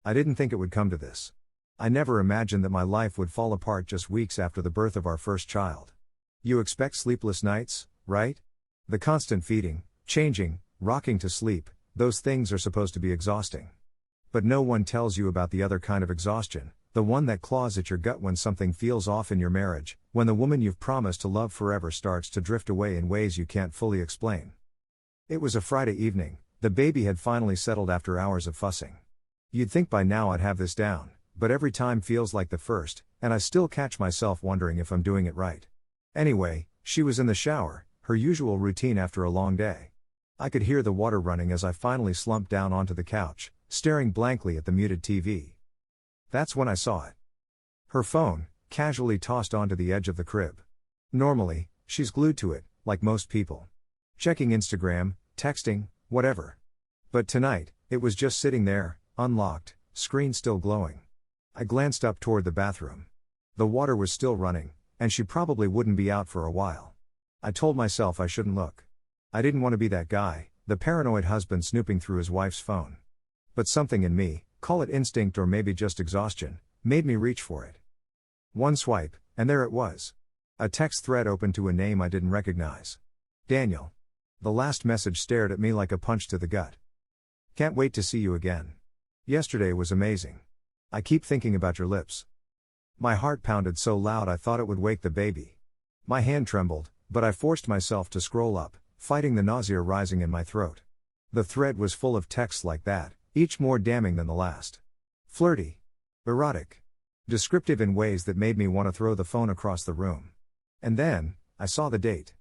I didn't think it would come to this. I never imagined that my life would fall apart just weeks after the birth of our first child. You expect sleepless nights, right? The constant feeding, changing, rocking to sleep, those things are supposed to be exhausting. But no one tells you about the other kind of exhaustion, the one that claws at your gut when something feels off in your marriage, when the woman you've promised to love forever starts to drift away in ways you can't fully explain. It was a Friday evening, the baby had finally settled after hours of fussing. You'd think by now I'd have this down, but every time feels like the first, and I still catch myself wondering if I'm doing it right. Anyway, she was in the shower, her usual routine after a long day. I could hear the water running as I finally slumped down onto the couch, staring blankly at the muted TV. That's when I saw it. Her phone, casually tossed onto the edge of the crib. Normally, she's glued to it, like most people. Checking Instagram, texting, whatever. But tonight, it was just sitting there, unlocked, screen still glowing. I glanced up toward the bathroom. The water was still running, and she probably wouldn't be out for a while. I told myself I shouldn't look. I didn't want to be that guy, the paranoid husband snooping through his wife's phone. But something in me, call it instinct or maybe just exhaustion, made me reach for it. One swipe, and there it was. A text thread opened to a name I didn't recognize. Daniel. The last message stared at me like a punch to the gut. Can't wait to see you again. Yesterday was amazing. I keep thinking about your lips. My heart pounded so loud I thought it would wake the baby. My hand trembled, but I forced myself to scroll up, fighting the nausea rising in my throat. The thread was full of texts like that, each more damning than the last. Flirty. Erotic. Descriptive in ways that made me want to throw the phone across the room. And then, I saw the date.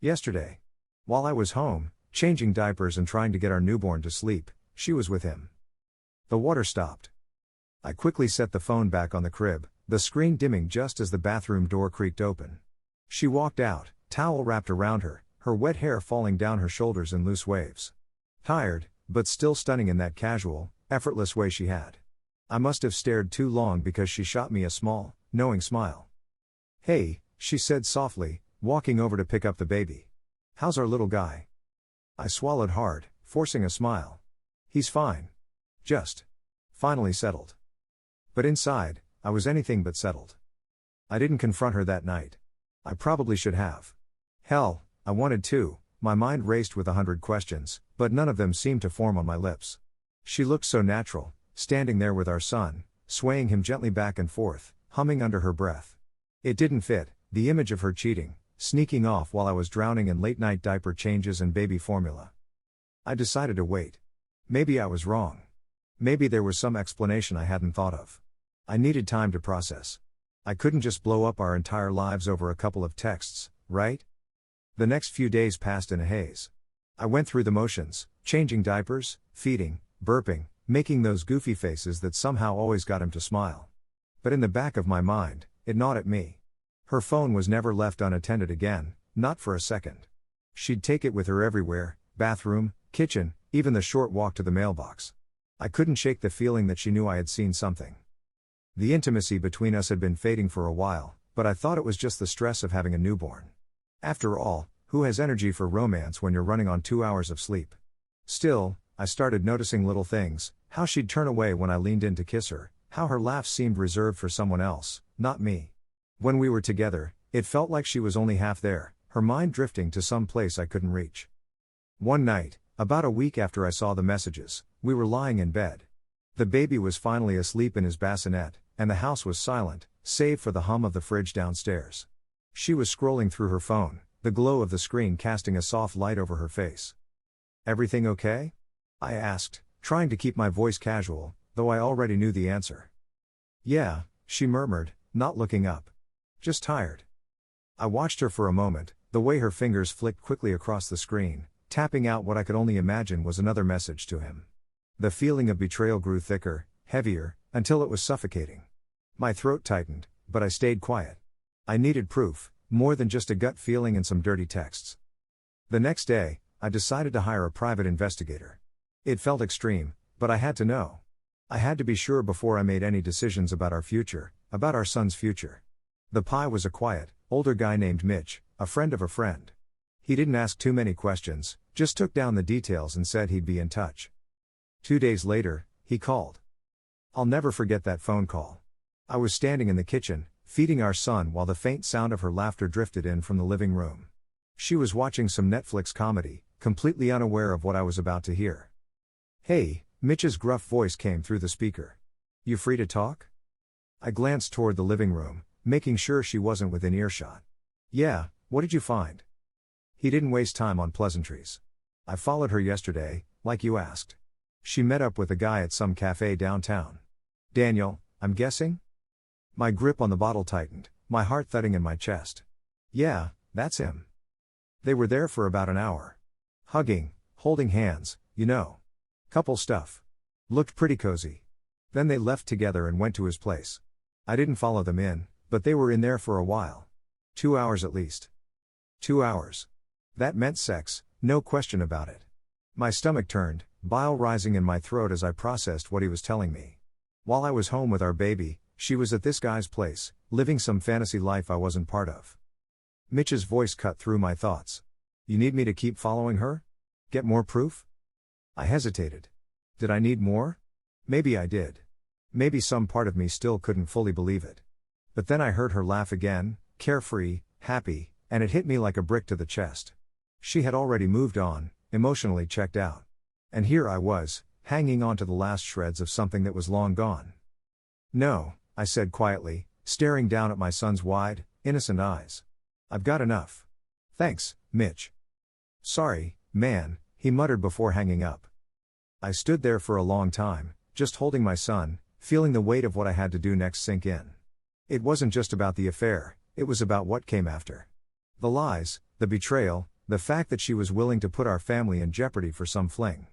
Yesterday. While I was home, changing diapers and trying to get our newborn to sleep, she was with him. The water stopped. I quickly set the phone back on the crib, the screen dimming just as the bathroom door creaked open. She walked out, towel wrapped around her, her wet hair falling down her shoulders in loose waves. Tired, but still stunning in that casual, effortless way she had. I must have stared too long because she shot me a small, knowing smile. Hey, she said softly, walking over to pick up the baby. How's our little guy? I swallowed hard, forcing a smile. He's fine. Just. Finally settled. But inside, I was anything but settled. I didn't confront her that night. I probably should have. Hell, I wanted to. My mind raced with 100 questions, but none of them seemed to form on my lips. She looked so natural, standing there with our son, swaying him gently back and forth, humming under her breath. It didn't fit, the image of her cheating, sneaking off while I was drowning in late-night diaper changes and baby formula. I decided to wait. Maybe I was wrong. Maybe there was some explanation I hadn't thought of. I needed time to process. I couldn't just blow up our entire lives over a couple of texts, right? The next few days passed in a haze. I went through the motions, changing diapers, feeding, burping, making those goofy faces that somehow always got him to smile. But in the back of my mind, it gnawed at me. Her phone was never left unattended again, not for a second. She'd take it with her everywhere, bathroom, kitchen, even the short walk to the mailbox. I couldn't shake the feeling that she knew I had seen something. The intimacy between us had been fading for a while, but I thought it was just the stress of having a newborn. After all, who has energy for romance when you're running on 2 hours of sleep? Still, I started noticing little things, how she'd turn away when I leaned in to kiss her, how her laugh seemed reserved for someone else, not me. When we were together, it felt like she was only half there, her mind drifting to some place I couldn't reach. One night, about a week after I saw the messages, we were lying in bed. The baby was finally asleep in his bassinet, and the house was silent, save for the hum of the fridge downstairs. She was scrolling through her phone, the glow of the screen casting a soft light over her face. Everything okay? I asked, trying to keep my voice casual, though I already knew the answer. Yeah, she murmured, not looking up. Just tired. I watched her for a moment, the way her fingers flicked quickly across the screen, tapping out what I could only imagine was another message to him. The feeling of betrayal grew thicker, heavier, until it was suffocating. My throat tightened, but I stayed quiet. I needed proof, more than just a gut feeling and some dirty texts. The next day, I decided to hire a private investigator. It felt extreme, but I had to know. I had to be sure before I made any decisions about our future, about our son's future. The pie was a quiet, older guy named Mitch, a friend of a friend. He didn't ask too many questions, just took down the details and said he'd be in touch. 2 days later, he called. I'll never forget that phone call. I was standing in the kitchen, feeding our son while the faint sound of her laughter drifted in from the living room. She was watching some Netflix comedy, completely unaware of what I was about to hear. "Hey," Mitch's gruff voice came through the speaker. "You free to talk?" I glanced toward the living room, making sure she wasn't within earshot. "Yeah, what did you find?" He didn't waste time on pleasantries. "I followed her yesterday, like you asked. She met up with a guy at some cafe downtown. Daniel, I'm guessing?" My grip on the bottle tightened, my heart thudding in my chest. "Yeah, that's him. They were there for about an hour. Hugging, holding hands, you know. Couple stuff. Looked pretty cozy. Then they left together and went to his place. I didn't follow them in, but they were in there for a while. 2 hours at least." 2 hours. That meant sex, no question about it. My stomach turned, bile rising in my throat as I processed what he was telling me. While I was home with our baby, she was at this guy's place, living some fantasy life I wasn't part of. Mitch's voice cut through my thoughts. "You need me to keep following her? Get more proof?" I hesitated. Did I need more? Maybe I did. Maybe some part of me still couldn't fully believe it. But then I heard her laugh again, carefree, happy, and it hit me like a brick to the chest. She had already moved on, emotionally checked out. And here I was, hanging on to the last shreds of something that was long gone. "No," I said quietly, staring down at my son's wide, innocent eyes. "I've got enough. Thanks, Mitch." "Sorry, man," he muttered before hanging up. I stood there for a long time, just holding my son, feeling the weight of what I had to do next sink in. It wasn't just about the affair, it was about what came after. The lies, the betrayal, the fact that she was willing to put our family in jeopardy for some fling.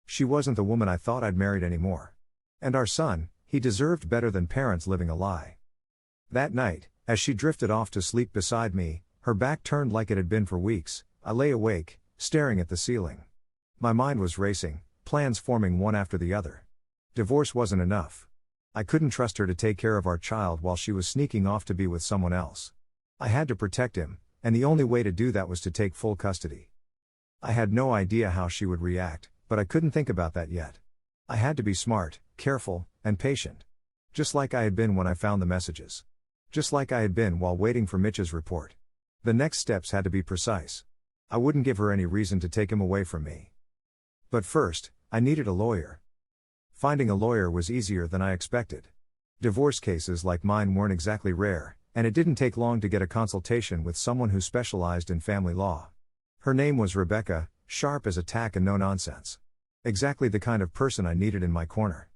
She wasn't the woman I thought I'd married anymore. And our son, he deserved better than parents living a lie. That night, as she drifted off to sleep beside me, her back turned like it had been for weeks, I lay awake, staring at the ceiling. My mind was racing, plans forming one after the other. Divorce wasn't enough. I couldn't trust her to take care of our child while she was sneaking off to be with someone else. I had to protect him, and the only way to do that was to take full custody. I had no idea how she would react, but I couldn't think about that yet. I had to be smart, careful, and patient. Just like I had been when I found the messages. Just like I had been while waiting for Mitch's report. The next steps had to be precise. I wouldn't give her any reason to take him away from me. But first, I needed a lawyer. Finding a lawyer was easier than I expected. Divorce cases like mine weren't exactly rare, and it didn't take long to get a consultation with someone who specialized in family law. Her name was Rebecca, sharp as a tack and no nonsense. Exactly the kind of person I needed in my corner.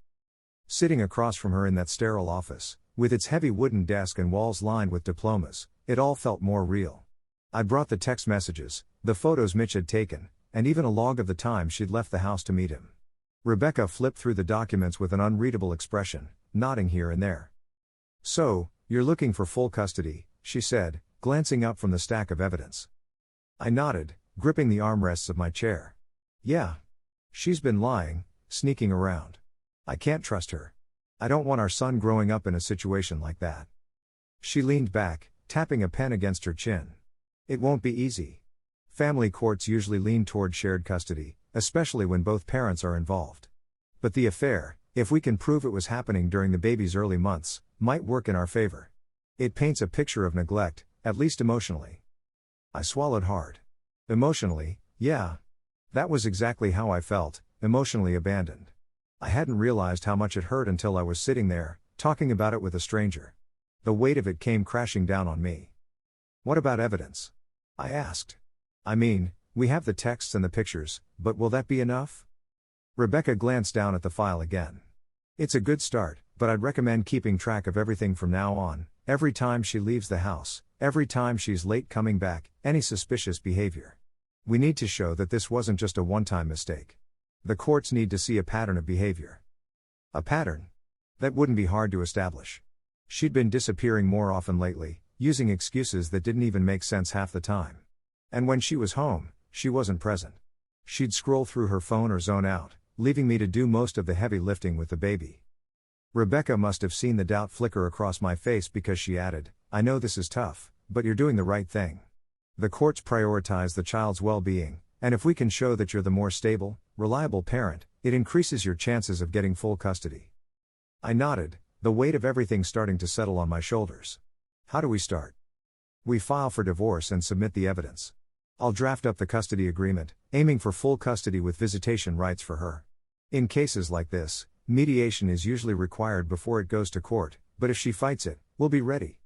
Sitting across from her in that sterile office, with its heavy wooden desk and walls lined with diplomas, it all felt more real. I'd brought the text messages, the photos Mitch had taken, and even a log of the time she'd left the house to meet him. Rebecca flipped through the documents with an unreadable expression, nodding here and there. "So, you're looking for full custody," she said, glancing up from the stack of evidence. I nodded, gripping the armrests of my chair. "Yeah. She's been lying, sneaking around. I can't trust her. I don't want our son growing up in a situation like that." She leaned back, tapping a pen against her chin. "It won't be easy. Family courts usually lean toward shared custody, especially when both parents are involved. But the affair, if we can prove it was happening during the baby's early months, might work in our favor. It paints a picture of neglect, at least emotionally." I swallowed hard. Emotionally, yeah. That was exactly how I felt, emotionally abandoned. I hadn't realized how much it hurt until I was sitting there, talking about it with a stranger. The weight of it came crashing down on me. "What about evidence?" I asked. "I mean, we have the texts and the pictures, but will that be enough?" Rebecca glanced down at the file again. "It's a good start, but I'd recommend keeping track of everything from now on, every time she leaves the house, every time she's late coming back, any suspicious behavior. We need to show that this wasn't just a one-time mistake. The courts need to see a pattern of behavior." A pattern? That wouldn't be hard to establish. She'd been disappearing more often lately, using excuses that didn't even make sense half the time. And when she was home, she wasn't present. She'd scroll through her phone or zone out, leaving me to do most of the heavy lifting with the baby. Rebecca must have seen the doubt flicker across my face because she added, "I know this is tough, but you're doing the right thing. The courts prioritize the child's well-being, and if we can show that you're the more stable, reliable parent, it increases your chances of getting full custody." I nodded, the weight of everything starting to settle on my shoulders. How do we start? We file for divorce and submit the evidence. I'll draft up the custody agreement, aiming for full custody with visitation rights for her. In cases like this, mediation is usually required before it goes to court, but if she fights it, we'll be ready.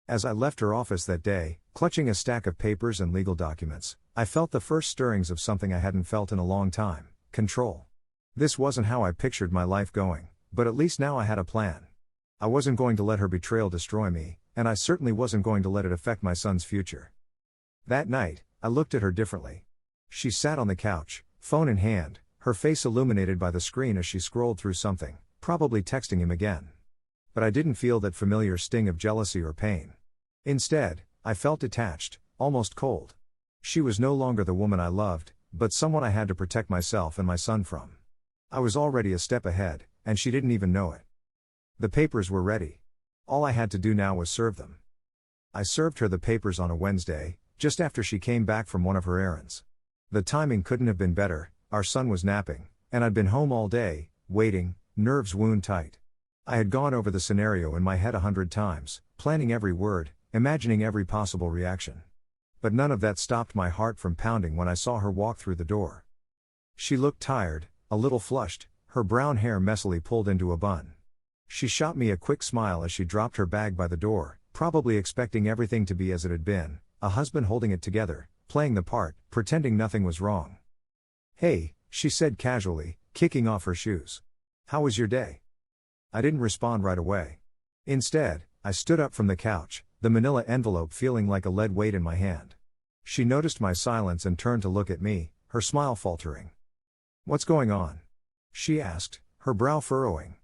As I left her office that day, clutching a stack of papers and legal documents, I felt the first stirrings of something I hadn't felt in a long time: control. This wasn't how I pictured my life going, but at least now I had a plan. I wasn't going to let her betrayal destroy me, and I certainly wasn't going to let it affect my son's future. That night, I looked at her differently. She sat on the couch, phone in hand, her face illuminated by the screen as she scrolled through something, probably texting him again. But I didn't feel that familiar sting of jealousy or pain. Instead, I felt detached, almost cold. She was no longer the woman I loved, but someone I had to protect myself and my son from. I was already a step ahead, and she didn't even know it. The papers were ready. All I had to do now was serve them. I served her the papers on a Wednesday, just after she came back from one of her errands. The timing couldn't have been better, our son was napping, and I'd been home all day, waiting, nerves wound tight. I had gone over the scenario in my head 100 times, planning every word, imagining every possible reaction. But none of that stopped my heart from pounding when I saw her walk through the door. She looked tired, a little flushed, her brown hair messily pulled into a bun. She shot me a quick smile as she dropped her bag by the door, probably expecting everything to be as it had been, a husband holding it together, playing the part, pretending nothing was wrong. "Hey," she said casually, kicking off her shoes. "How was your day?" I didn't respond right away. Instead, I stood up from the couch, the manila envelope feeling like a lead weight in my hand. She noticed my silence and turned to look at me, her smile faltering. "What's going on?" she asked, her brow furrowing.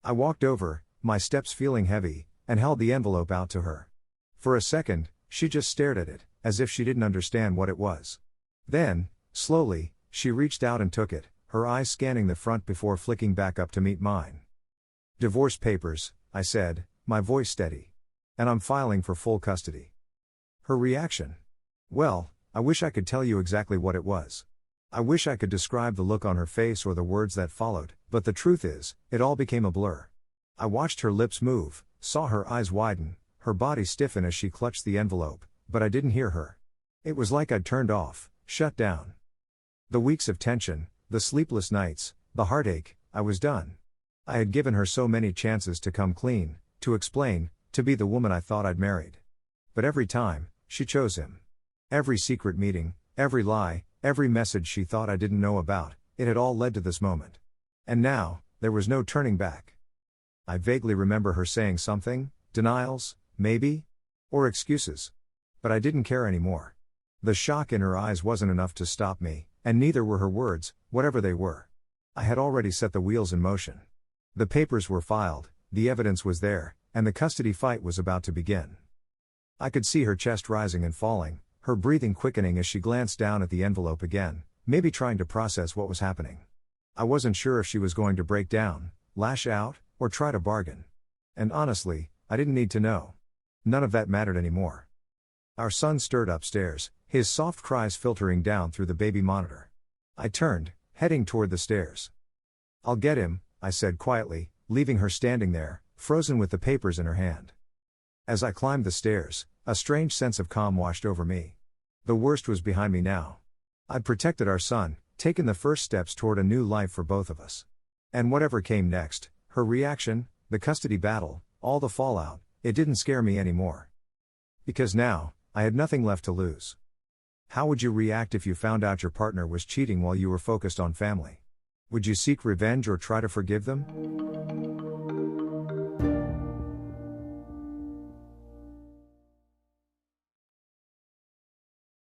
I walked over, my steps feeling heavy, and held the envelope out to her. For a second, she just stared at it, as if she didn't understand what it was. Then, slowly, she reached out and took it, her eyes scanning the front before flicking back up to meet mine. "Divorce papers," I said, my voice steady. "And I'm filing for full custody." Her reaction? Well, I wish I could tell you exactly what it was. I wish I could describe the look on her face or the words that followed, but the truth is, it all became a blur. I watched her lips move, saw her eyes widen, her body stiffen as she clutched the envelope, but I didn't hear her. It was like I'd turned off, shut down. The weeks of tension, the sleepless nights, the heartache, I was done. I had given her so many chances to come clean, to explain, to be the woman I thought I'd married. But every time, she chose him. Every secret meeting, every lie, every message she thought I didn't know about, it had all led to this moment. And now, there was no turning back. I vaguely remember her saying something, denials, maybe? Or excuses. But I didn't care anymore. The shock in her eyes wasn't enough to stop me, and neither were her words, whatever they were. I had already set the wheels in motion. The papers were filed, the evidence was there, and the custody fight was about to begin. I could see her chest rising and falling, her breathing quickening as she glanced down at the envelope again, maybe trying to process what was happening. I wasn't sure if she was going to break down, lash out, or try to bargain. And honestly, I didn't need to know. None of that mattered anymore. Our son stirred upstairs, his soft cries filtering down through the baby monitor. I turned, heading toward the stairs. "I'll get him," I said quietly, leaving her standing there, frozen with the papers in her hand. As I climbed the stairs, a strange sense of calm washed over me. The worst was behind me now. I'd protected our son, taken the first steps toward a new life for both of us. And whatever came next, her reaction, the custody battle, all the fallout, it didn't scare me anymore. Because now, I had nothing left to lose. How would you react if you found out your partner was cheating while you were focused on family? Would you seek revenge or try to forgive them?